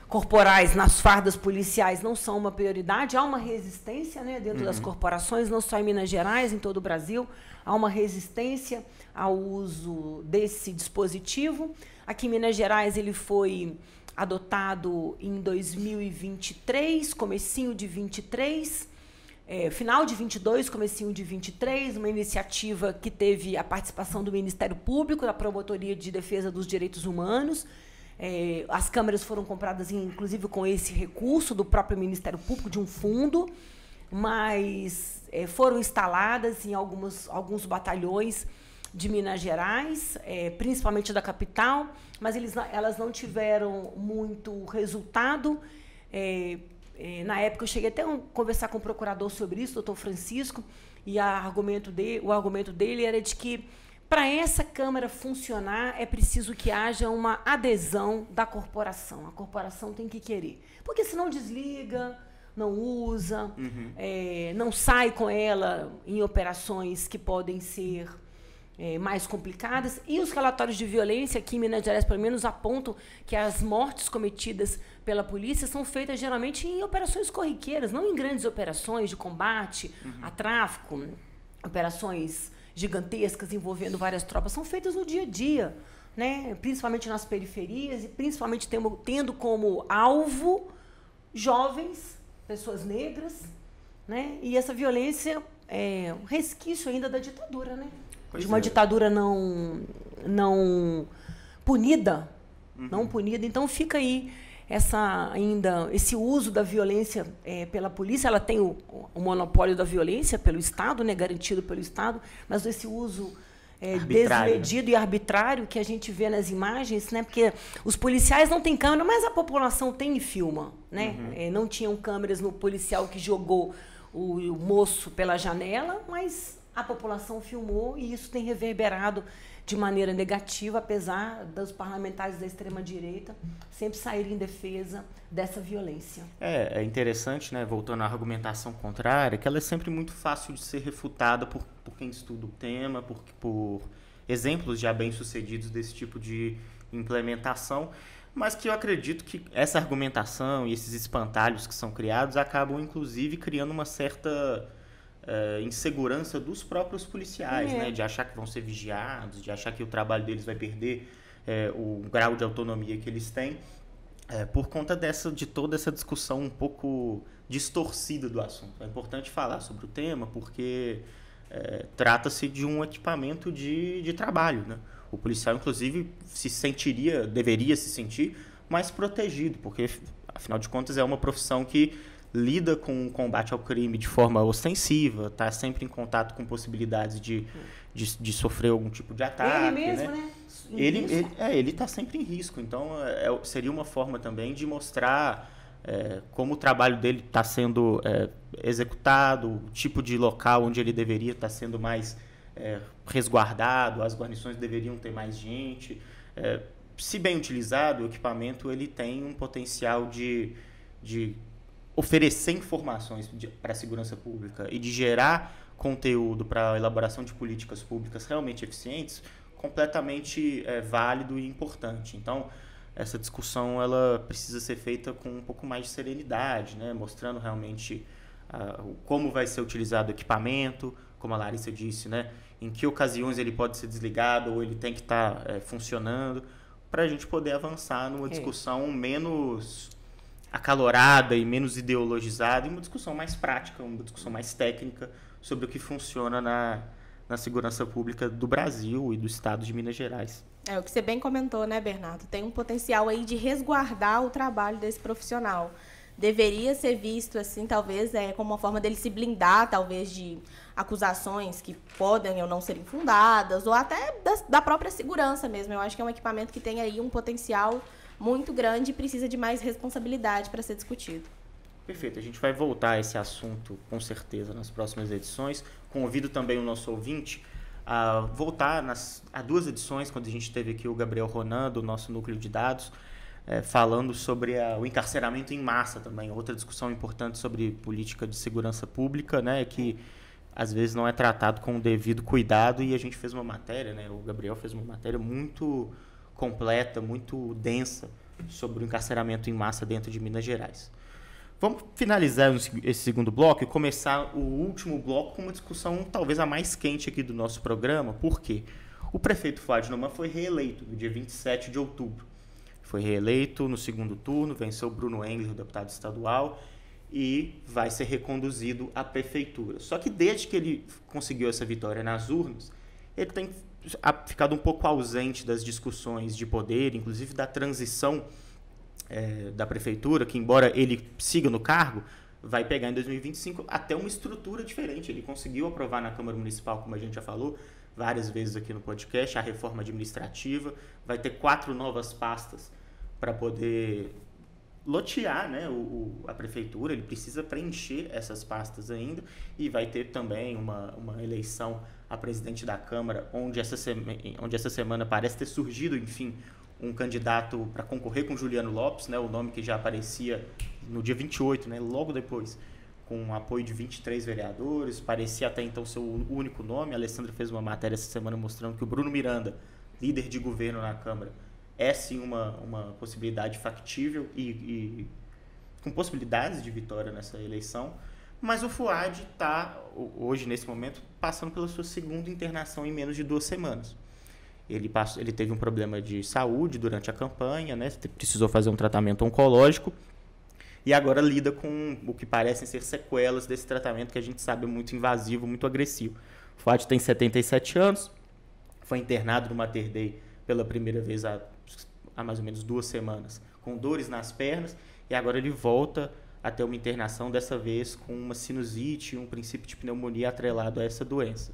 corporais nas fardas policiais não são uma prioridade, há uma resistência, né, dentro das corporações, não só em Minas Gerais, em todo o Brasil, há uma resistência ao uso desse dispositivo. Aqui em Minas Gerais ele foi adotado em 2023, comecinho de 23, final de 22, comecinho de 23, uma iniciativa que teve a participação do Ministério Público, da Promotoria de Defesa dos Direitos Humanos. As câmeras foram compradas, inclusive, com esse recurso do próprio Ministério Público, de um fundo, mas foram instaladas em alguns batalhões de Minas Gerais, principalmente da capital, mas elas não tiveram muito resultado. Na época, eu cheguei até a conversar com o procurador sobre isso, doutor Francisco, e o argumento dele era de que, para essa Câmara funcionar, é preciso que haja uma adesão da corporação. A corporação tem que querer. Porque senão desliga, não usa, não sai com ela em operações que podem ser mais complicadas. E os relatórios de violência aqui em Minas Gerais, pelo menos, apontam que as mortes cometidas pela polícia são feitas geralmente em operações corriqueiras, não em grandes operações de combate a tráfico, operações gigantescas envolvendo várias tropas, são feitas no dia a dia, né? Principalmente nas periferias e principalmente tendo como alvo jovens, pessoas negras, né? E essa violência é um resquício ainda da ditadura, né? De uma ditadura não punida, não punida. Então fica aí esse uso da violência pela polícia. Ela tem o monopólio da violência pelo Estado, né, garantido pelo Estado, mas esse uso desmedido e arbitrário que a gente vê nas imagens, né, porque os policiais não têm câmera, mas a população tem e filma, né? Não tinham câmeras no policial que jogou o moço pela janela, mas a população filmou e isso tem reverberado de maneira negativa, apesar dos parlamentares da extrema-direita sempre saírem em defesa dessa violência. É interessante, né, voltando à argumentação contrária, que ela é sempre muito fácil de ser refutada por quem estuda o tema, por exemplos já bem-sucedidos desse tipo de implementação, mas que eu acredito que essa argumentação e esses espantalhos que são criados acabam, inclusive, criando uma certa insegurança dos próprios policiais, né? De achar que vão ser vigiados, de achar que o trabalho deles vai perder o grau de autonomia que eles têm, por conta de toda essa discussão um pouco distorcida do assunto. É importante falar sobre o tema porque trata-se de um equipamento de trabalho, né? O policial, inclusive, deveria se sentir mais protegido, porque, afinal de contas, é uma profissão que lida com o combate ao crime de forma ostensiva, está sempre em contato com possibilidades de sofrer algum tipo de ataque. Ele mesmo, né? Ele está sempre em risco. Então, seria uma forma também de mostrar como o trabalho dele está sendo executado, o tipo de local onde ele deveria estar sendo mais resguardado, as guarnições deveriam ter mais gente. se bem utilizado, o equipamento ele tem um potencial de oferecer informações para a segurança pública e de gerar conteúdo para a elaboração de políticas públicas realmente eficientes, completamente válido e importante. Então, essa discussão ela precisa ser feita com um pouco mais de serenidade, né? Mostrando realmente como vai ser utilizado o equipamento, como a Larissa disse, né? Em que ocasiões ele pode ser desligado ou ele tem que estar funcionando, para a gente poder avançar numa discussão menos acalorada e menos ideologizada, e uma discussão mais prática, uma discussão mais técnica sobre o que funciona na segurança pública do Brasil e do estado de Minas Gerais. É o que você bem comentou, né, Bernardo? Tem um potencial aí de resguardar o trabalho desse profissional. Deveria ser visto, assim, talvez, como uma forma dele se blindar, talvez, de acusações que podem ou não serem fundadas, ou até da própria segurança mesmo. Eu acho que é um equipamento que tem aí um potencial muito grande e precisa de mais responsabilidade para ser discutido. Perfeito. A gente vai voltar a esse assunto, com certeza, nas próximas edições. Convido também o nosso ouvinte a voltar a 2 edições, quando a gente teve aqui o Gabriel Ronan, do nosso núcleo de dados, falando sobre o encarceramento em massa também, outra discussão importante sobre política de segurança pública, né, que às vezes não é tratado com o devido cuidado, e a gente fez uma matéria, né, o Gabriel fez uma matéria muito completa, muito densa sobre o encarceramento em massa dentro de Minas Gerais. Vamos finalizar esse segundo bloco e começar o último bloco com uma discussão talvez a mais quente aqui do nosso programa. Por quê? O prefeito Fuad Noman foi reeleito no dia 27 de outubro. Foi reeleito no segundo turno, venceu Bruno Engler, o deputado estadual, e vai ser reconduzido à prefeitura. Só que desde que ele conseguiu essa vitória nas urnas, ele tem ficado um pouco ausente das discussões de poder, inclusive da transição da prefeitura, que embora ele siga no cargo, vai pegar em 2025 até uma estrutura diferente. Ele conseguiu aprovar na Câmara Municipal, como a gente já falou várias vezes aqui no podcast, a reforma administrativa, vai ter 4 novas pastas para poder lotear, né, a prefeitura. Ele precisa preencher essas pastas ainda, e vai ter também uma eleição a presidente da Câmara, onde essa semana parece ter surgido, enfim, um candidato para concorrer com Juliano Lopes, né, o nome que já aparecia no dia 28, né, logo depois, com um apoio de 23 vereadores, parecia até então ser o único nome. A Alessandra fez uma matéria essa semana mostrando que o Bruno Miranda, líder de governo na Câmara, é sim uma possibilidade factível e com possibilidades de vitória nessa eleição. Mas o Fuad está, hoje, nesse momento, passando pela sua segunda internação em menos de 2 semanas. Ele teve um problema de saúde durante a campanha, né? Precisou fazer um tratamento oncológico e agora lida com o que parecem ser sequelas desse tratamento, que a gente sabe é muito invasivo, muito agressivo. O Fuad tem 77 anos, foi internado no Mater Dei pela primeira vez há mais ou menos 2 semanas, com dores nas pernas, e agora ele volta a ter uma internação, dessa vez com uma sinusite e um princípio de pneumonia atrelado a essa doença.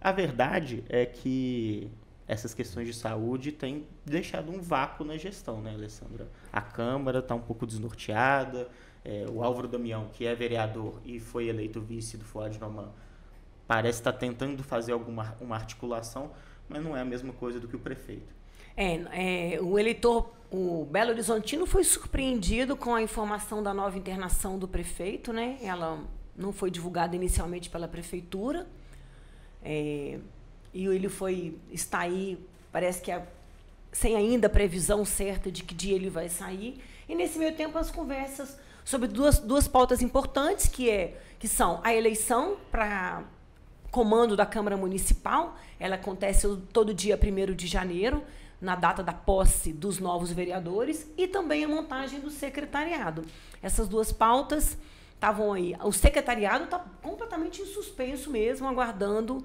A verdade é que essas questões de saúde têm deixado um vácuo na gestão, né, Alessandra? A Câmara está um pouco desnorteada, o Álvaro Damião, que é vereador e foi eleito vice do Fuad Noman, parece estar tentando fazer uma articulação, mas não é a mesma coisa do que o prefeito. O eleitor, o Belo Horizontino, foi surpreendido com a informação da nova internação do prefeito, né? Ela não foi divulgada inicialmente pela prefeitura, e ele está aí, parece que sem ainda previsão certa de que dia ele vai sair. E nesse meio tempo as conversas sobre duas pautas importantes, que são a eleição para comando da Câmara Municipal. Ela acontece todo dia 1º de janeiro, na data da posse dos novos vereadores, e também a montagem do secretariado. Essas 2 pautas estavam aí. O secretariado está completamente em suspenso mesmo, aguardando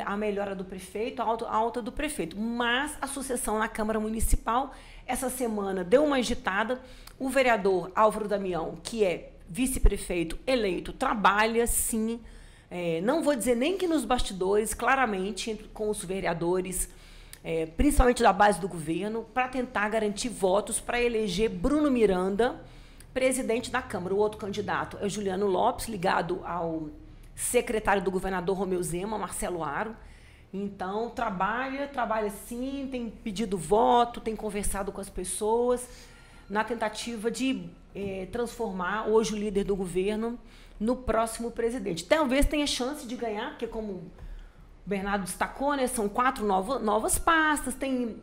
a melhora do prefeito, a alta do prefeito. Mas a sucessão na Câmara Municipal, essa semana, deu uma agitada. O vereador Álvaro Damião, que é vice-prefeito eleito, trabalha, sim, não vou dizer nem que nos bastidores, claramente, com os vereadores, principalmente da base do governo, para tentar garantir votos para eleger Bruno Miranda presidente da Câmara. O outro candidato é Juliano Lopes, ligado ao secretário do governador Romeu Zema, Marcelo Aro. Então, trabalha sim, tem pedido voto, tem conversado com as pessoas, na tentativa de transformar hoje o líder do governo no próximo presidente. Talvez tenha chance de ganhar, porque como o Bernardo destacou, né, são 4 novas pastas, tem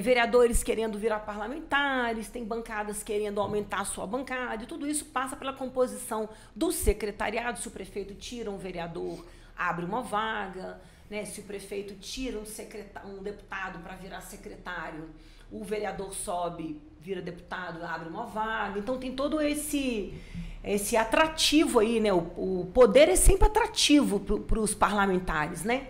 vereadores querendo virar parlamentares, tem bancadas querendo aumentar a sua bancada, e tudo isso passa pela composição do secretariado. Se o prefeito tira um vereador, abre uma vaga, né? Se o prefeito tira um deputado para virar secretário, o vereador sobe, vira deputado, abre uma vaga. Então tem todo esse atrativo aí, né? O poder é sempre atrativo para os parlamentares, né?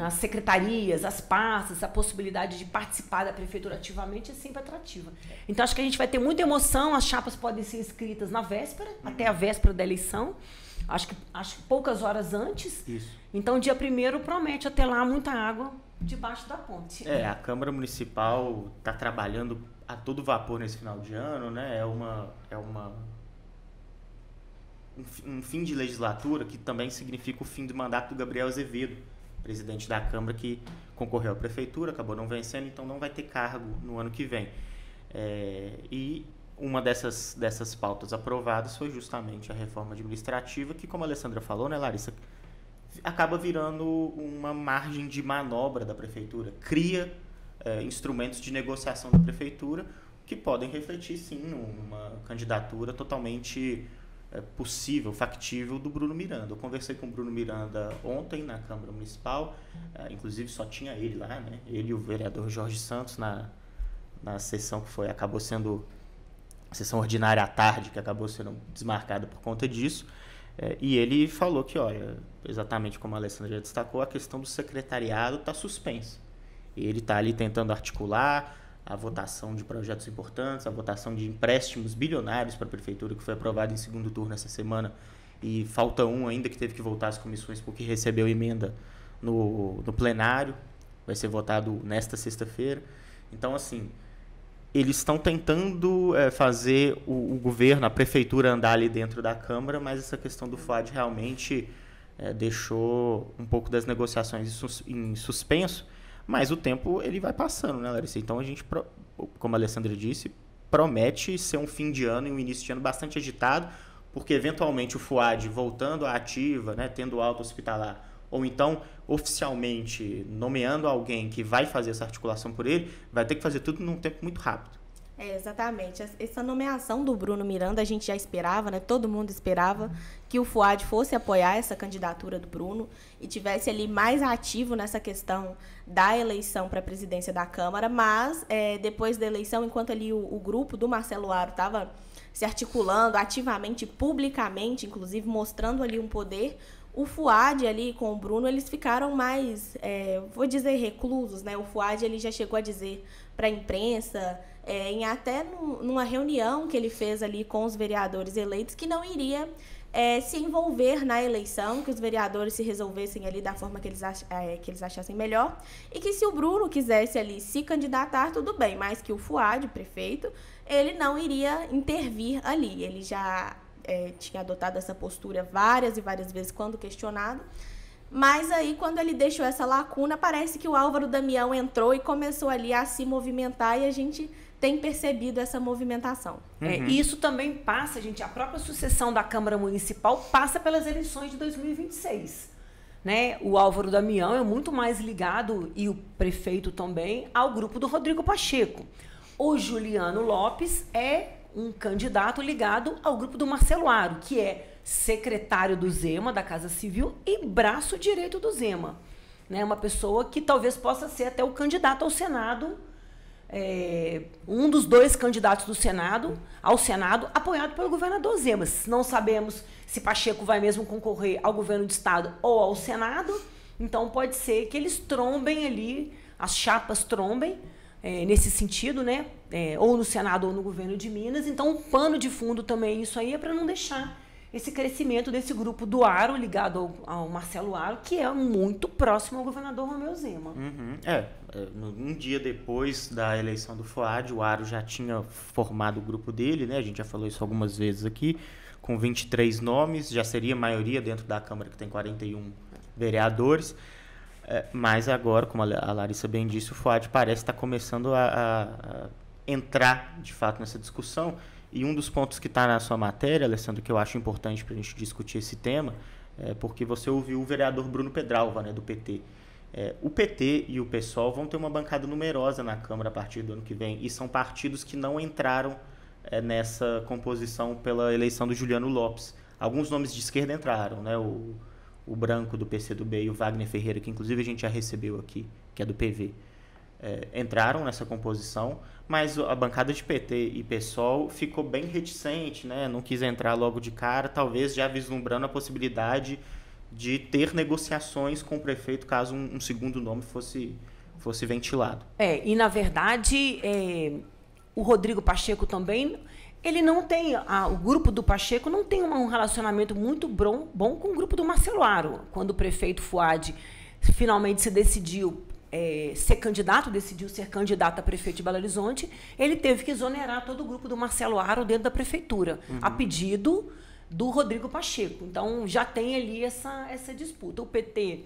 As secretarias, as pastas, a possibilidade de participar da prefeitura ativamente é sempre atrativa. Então, acho que a gente vai ter muita emoção. As chapas podem ser inscritas na véspera, até a véspera da eleição. Acho que poucas horas antes. Isso. Então, dia 1º promete até lá muita água debaixo da ponte. A Câmara Municipal está trabalhando a todo vapor nesse final de ano, né? Um fim de legislatura que também significa o fim do mandato do Gabriel Azevedo, presidente da Câmara, que concorreu à prefeitura, acabou não vencendo, então não vai ter cargo no ano que vem. E uma dessas pautas aprovadas foi justamente a reforma administrativa, que, como a Alessandra falou, né, Larissa, acaba virando uma margem de manobra da prefeitura, cria instrumentos de negociação da prefeitura que podem refletir, sim, numa candidatura totalmente possível, factível do Bruno Miranda. Eu conversei com o Bruno Miranda ontem na Câmara Municipal, inclusive só tinha ele lá, né? Ele e o vereador Jorge Santos na sessão que acabou sendo a sessão ordinária à tarde, que acabou sendo desmarcada por conta disso, e ele falou que, olha, exatamente como a Alessandra já destacou, a questão do secretariado está suspensa. Ele está ali tentando articular a votação de projetos importantes, a votação de empréstimos bilionários para a prefeitura, que foi aprovado em segundo turno essa semana, e falta um ainda que teve que voltar às comissões porque recebeu emenda no plenário, vai ser votado nesta sexta-feira. Então, assim, eles estão tentando fazer o governo, a prefeitura andar ali dentro da Câmara, mas essa questão do FUAD realmente deixou um pouco das negociações em suspenso. Mas o tempo ele vai passando, né, Larissa? Então a gente, como a Alessandra disse, promete ser um fim de ano e um início de ano bastante agitado, porque eventualmente o FUAD voltando à ativa, né, tendo alta hospitalar, ou então oficialmente nomeando alguém que vai fazer essa articulação por ele, vai ter que fazer tudo num tempo muito rápido. Exatamente. Essa nomeação do Bruno Miranda, a gente já esperava, né? Todo mundo esperava que o FUAD fosse apoiar essa candidatura do Bruno e tivesse ali mais ativo nessa questão da eleição para a presidência da Câmara, mas depois da eleição, enquanto ali o grupo do Marcelo Aro estava se articulando ativamente, publicamente, inclusive mostrando ali um poder, o FUAD ali com o Bruno, eles ficaram mais, vou dizer, reclusos, né? O FUAD ele já chegou a dizer para a imprensa, até numa reunião que ele fez ali com os vereadores eleitos, que não iria se envolver na eleição, que os vereadores se resolvessem ali da forma que eles achassem melhor, e que se o Bruno quisesse ali se candidatar, tudo bem, mas que o FUAD, prefeito, ele não iria intervir ali. Ele já tinha adotado essa postura várias e várias vezes quando questionado, mas aí quando ele deixou essa lacuna, parece que o Álvaro Damião entrou e começou ali a se movimentar, e a gente tem percebido essa movimentação. Isso também passa, gente, a própria sucessão da Câmara Municipal passa pelas eleições de 2026. Né? O Álvaro Damião é muito mais ligado, e o prefeito também, ao grupo do Rodrigo Pacheco. O Juliano Lopes é um candidato ligado ao grupo do Marcelo Aro, que é secretário do Zema, da Casa Civil, e braço direito do Zema. Né? Uma pessoa que talvez possa ser até o candidato ao Senado, um dos 2 candidatos ao Senado, apoiado pelo governador Zema. Não sabemos se Pacheco vai mesmo concorrer ao governo do Estado ou ao Senado, então pode ser que eles trombem ali, as chapas trombem, nesse sentido, né? Ou no Senado ou no governo de Minas. Então, o pano de fundo também isso aí é para não deixar esse crescimento desse grupo do Aro, ligado ao Marcelo Aro, que é muito próximo ao governador Romeu Zema. Um dia depois da eleição do FUAD, o Aro já tinha formado o grupo dele, né? A gente já falou isso algumas vezes aqui, com 23 nomes, já seria a maioria dentro da Câmara, que tem 41 vereadores. Mas agora, como a Larissa bem disse, o FUAD parece estar começando a entrar, de fato, nessa discussão. E um dos pontos que está na sua matéria, Alessandro, que eu acho importante para a gente discutir esse tema, é porque você ouviu o vereador Bruno Pedralva, né, do PT. O PT e o PSOL vão ter uma bancada numerosa na Câmara a partir do ano que vem, e são partidos que não entraram nessa composição pela eleição do Juliano Lopes. Alguns nomes de esquerda entraram, né, o Branco do PCdoB e o Wagner Ferreira, que inclusive a gente já recebeu aqui, que é do PV, entraram nessa composição, mas a bancada de PT e PSOL ficou bem reticente, né? Não quis entrar logo de cara, talvez já vislumbrando a possibilidade de ter negociações com o prefeito caso um segundo nome fosse ventilado. E na verdade, o Rodrigo Pacheco também, ele não tem, o grupo do Pacheco não tem um relacionamento muito bom com o grupo do Marcelo Aro. Quando o prefeito FUAD finalmente se decidiu decidiu ser candidato a prefeito de Belo Horizonte, ele teve que exonerar todo o grupo do Marcelo Aro dentro da prefeitura, a pedido do Rodrigo Pacheco. Então, já tem ali essa disputa. O PT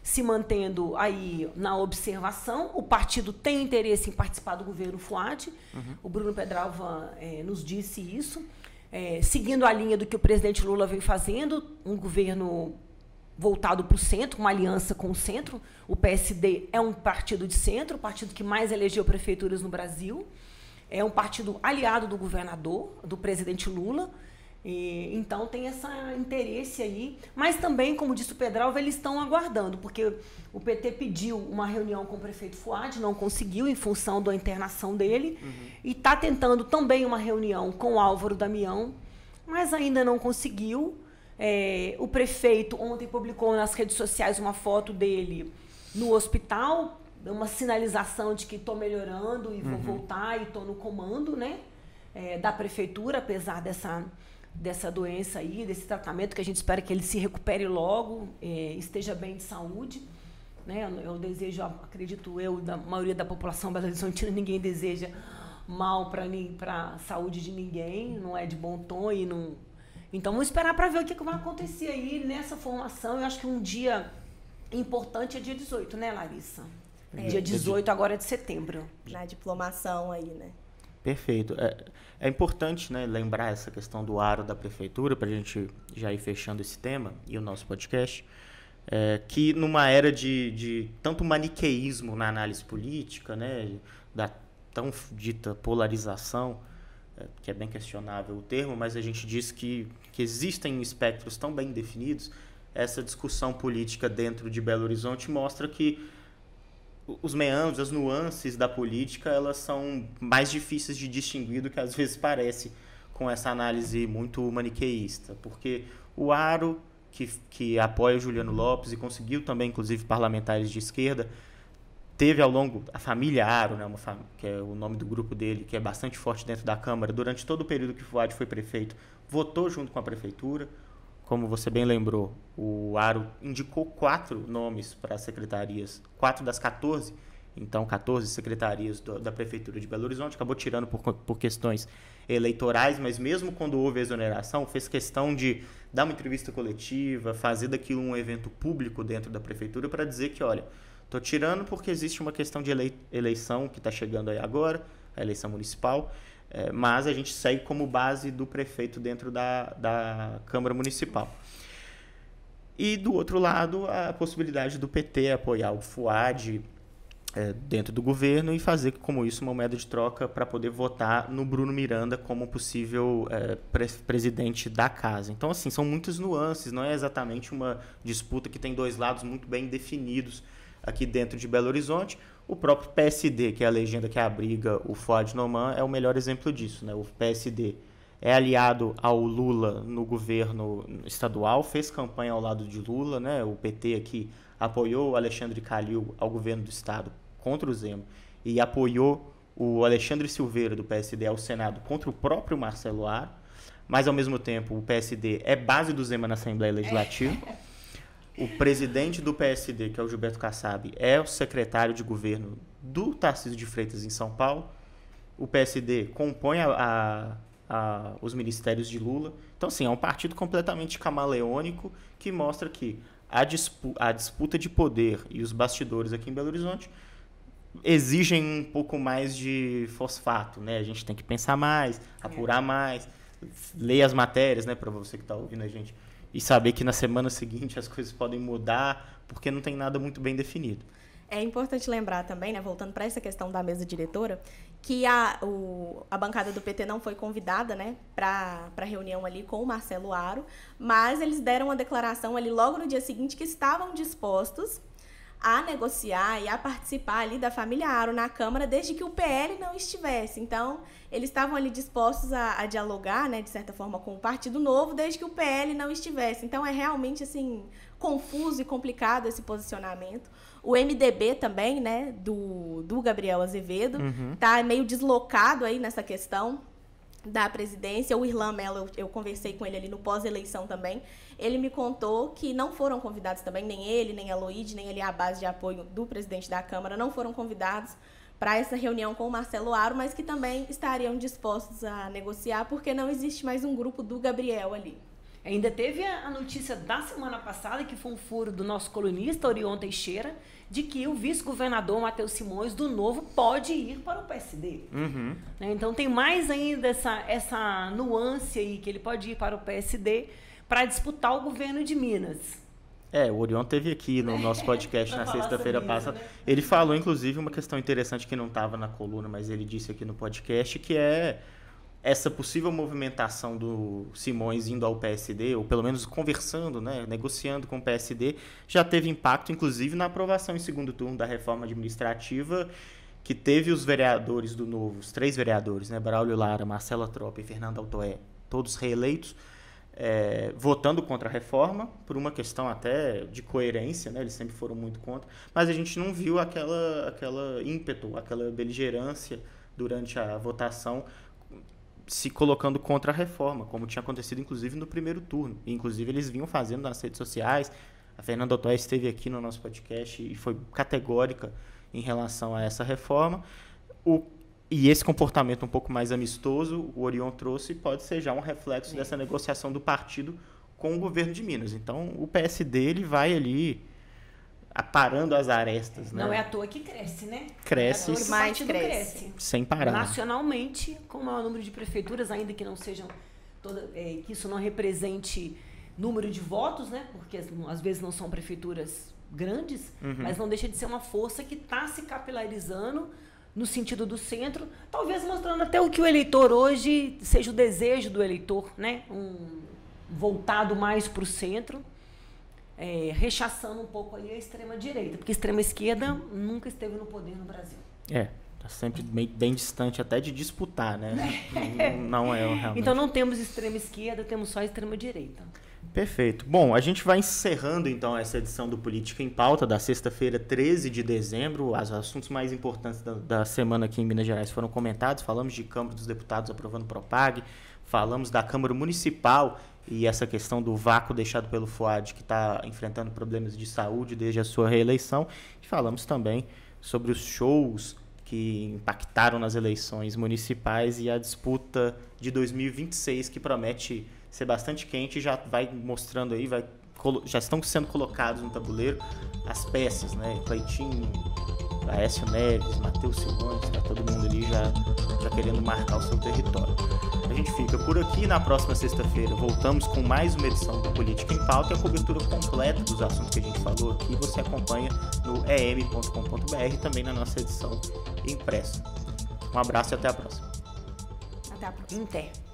se mantendo aí na observação, o partido tem interesse em participar do governo FUAD, o Bruno Pedralva nos disse isso, seguindo a linha do que o presidente Lula vem fazendo, um governo voltado para o centro, uma aliança com o centro. O PSD é um partido de centro, o partido que mais elegeu prefeituras no Brasil, é um partido aliado do governador, do presidente Lula, então tem esse interesse aí, mas também, como disse o Pedralva, eles estão aguardando, porque o PT pediu uma reunião com o prefeito FUAD, não conseguiu em função da internação dele, e está tentando também uma reunião com o Álvaro Damião, mas ainda não conseguiu. O prefeito ontem publicou nas redes sociais uma foto dele no hospital, uma sinalização de que estou melhorando e vou voltar e estou no comando, né, da prefeitura, apesar dessa doença aí, desse tratamento, que a gente espera que ele se recupere logo, esteja bem de saúde, né? Eu desejo, acredito eu, da maioria da população belo-horizontina, ninguém deseja mal para a saúde de ninguém, não é de bom tom e não. Então, vamos esperar para ver o que vai acontecer aí nessa formação. Eu acho que um dia importante é dia 18, né, Larissa? Dia 18 agora de setembro. Na diplomação aí, né? Perfeito. É importante, né, lembrar essa questão do aro da prefeitura, para a gente já ir fechando esse tema e o nosso podcast, que numa era de tanto maniqueísmo na análise política, né, da tão dita polarização, que é bem questionável o termo, mas a gente diz que existem espectros tão bem definidos. Essa discussão política dentro de Belo Horizonte mostra que os meandros, as nuances da política, elas são mais difíceis de distinguir do que às vezes parece com essa análise muito maniqueísta, porque o Aro, que apoia o Juliano Lopes e conseguiu também, inclusive, parlamentares de esquerda, teve ao longo, a família Aro, né, que é o nome do grupo dele, que é bastante forte dentro da Câmara, durante todo o período que o FUAD foi prefeito, votou junto com a prefeitura. Como você bem lembrou, o Aro indicou 4 nomes para as secretarias, 4 das 14, então 14 secretarias da Prefeitura de Belo Horizonte, acabou tirando por questões eleitorais, mas mesmo quando houve a exoneração, fez questão de dar uma entrevista coletiva, fazer daquilo um evento público dentro da Prefeitura para dizer que, olha, estou tirando porque existe uma questão de eleição que está chegando aí agora, a eleição municipal, mas a gente segue como base do prefeito dentro da Câmara Municipal. E, do outro lado, a possibilidade do PT apoiar o FUAD dentro do governo e fazer, como isso, uma moeda de troca para poder votar no Bruno Miranda como possível presidente da casa. Então, assim, são muitas nuances, não é exatamente uma disputa que tem 2 lados muito bem definidos aqui dentro de Belo Horizonte. O próprio PSD, que é a legenda que abriga o FUAD Noman, é o melhor exemplo disso, né? O PSD é aliado ao Lula no governo estadual, fez campanha ao lado de Lula, né? O PT aqui apoiou o Alexandre Calil ao governo do estado contra o Zema e apoiou o Alexandre Silveira do PSD ao Senado contra o próprio Marcelo Aro, mas ao mesmo tempo o PSD é base do Zema na Assembleia Legislativa. O presidente do PSD, que é o Gilberto Kassab, é o secretário de governo do Tarcísio de Freitas em São Paulo. O PSD compõe os ministérios de Lula. Então, assim, é um partido completamente camaleônico que mostra que a disputa de poder e os bastidores aqui em Belo Horizonte exigem um pouco mais de fosfato, né? A gente tem que pensar mais, apurar mais, ler as matérias, né, para você que está ouvindo a gente, e saber que na semana seguinte as coisas podem mudar, porque não tem nada muito bem definido. É importante lembrar também, né, voltando para essa questão da mesa diretora, que a bancada do PT não foi convidada, né, para a reunião ali com o Marcelo Aro, mas eles deram uma declaração ali logo no dia seguinte que estavam dispostos a negociar e a participar ali da família Aro na Câmara, desde que o PL não estivesse. Então, eles estavam ali dispostos a dialogar, né, de certa forma, com o Partido Novo, desde que o PL não estivesse. Então, é realmente, assim, confuso e complicado esse posicionamento. O MDB também, né, do Gabriel Azevedo, tá meio deslocado aí nessa questão da presidência. O Irlan Mello, eu conversei com ele ali no pós-eleição também, ele me contou que não foram convidados também, nem ele, nem a Loide, nem ali a base de apoio do presidente da Câmara, não foram convidados para essa reunião com o Marcelo Aro, mas que também estariam dispostos a negociar, porque não existe mais um grupo do Gabriel ali. Ainda teve a notícia da semana passada, que foi um furo do nosso colunista, Orion Teixeira, de que o vice-governador Matheus Simões, do Novo, pode ir para o PSD. Então tem mais ainda essa nuance aí, que ele pode ir para o PSD para disputar o governo de Minas. O Orion esteve aqui no nosso podcast na sexta-feira passada. Né? Ele falou, inclusive, uma questão interessante que não estava na coluna, mas ele disse aqui no podcast, que é essa possível movimentação do Simões indo ao PSD, ou pelo menos conversando, né, negociando com o PSD, já teve impacto, inclusive, na aprovação em segundo turno da reforma administrativa, que teve os vereadores do Novo, os 3 vereadores, né, Braulio Lara, Marcela Tropa e Fernando Altoé, todos reeleitos, votando contra a reforma, por uma questão até de coerência, né, eles sempre foram muito contra, mas a gente não viu aquela ímpeto, aquela beligerância durante a votação, se colocando contra a reforma, como tinha acontecido, inclusive, no primeiro turno. E, inclusive, eles vinham fazendo nas redes sociais. A Fernanda Altoé esteve aqui no nosso podcast e foi categórica em relação a essa reforma. E esse comportamento um pouco mais amistoso, o Orion trouxe, pode ser já um reflexo dessa negociação do partido com o governo de Minas. Então, o PSD ele vai ali aparando as arestas, né? Não é à toa que cresce, né? Cresce. O partido cresce. Sem parar. Nacionalmente, com o maior número de prefeituras, ainda que não sejam que isso não represente número de votos, né? Porque às vezes não são prefeituras grandes, mas não deixa de ser uma força que está se capilarizando no sentido do centro, talvez mostrando até o que o eleitor hoje seja o desejo do eleitor, né? Voltado mais para o centro. Rechaçando um pouco aí a extrema-direita, porque a extrema-esquerda nunca esteve no poder no Brasil. Está sempre bem distante até de disputar, né? Não é realmente. Então não temos extrema-esquerda, temos só extrema-direita. Perfeito. Bom, a gente vai encerrando então essa edição do Política em Pauta da sexta-feira, 13 de dezembro. Os assuntos mais importantes da semana aqui em Minas Gerais foram comentados. Falamos de Câmara dos Deputados aprovando Propag, falamos da Câmara Municipal e essa questão do vácuo deixado pelo FUAD, que está enfrentando problemas de saúde desde a sua reeleição. E falamos também sobre os shows que impactaram nas eleições municipais e a disputa de 2026, que promete ser bastante quente, já vai mostrando aí, já estão sendo colocados no tabuleiro as peças, né? Cleitinho, Aécio Neves, Matheus Simões, tá todo mundo ali já querendo marcar o seu território. A gente fica por aqui. Na próxima sexta-feira voltamos com mais uma edição do Política em Pauta, e a cobertura completa dos assuntos que a gente falou aqui você acompanha no em.com.br, também na nossa edição impressa. Um abraço e até a próxima. Até a próxima. Até.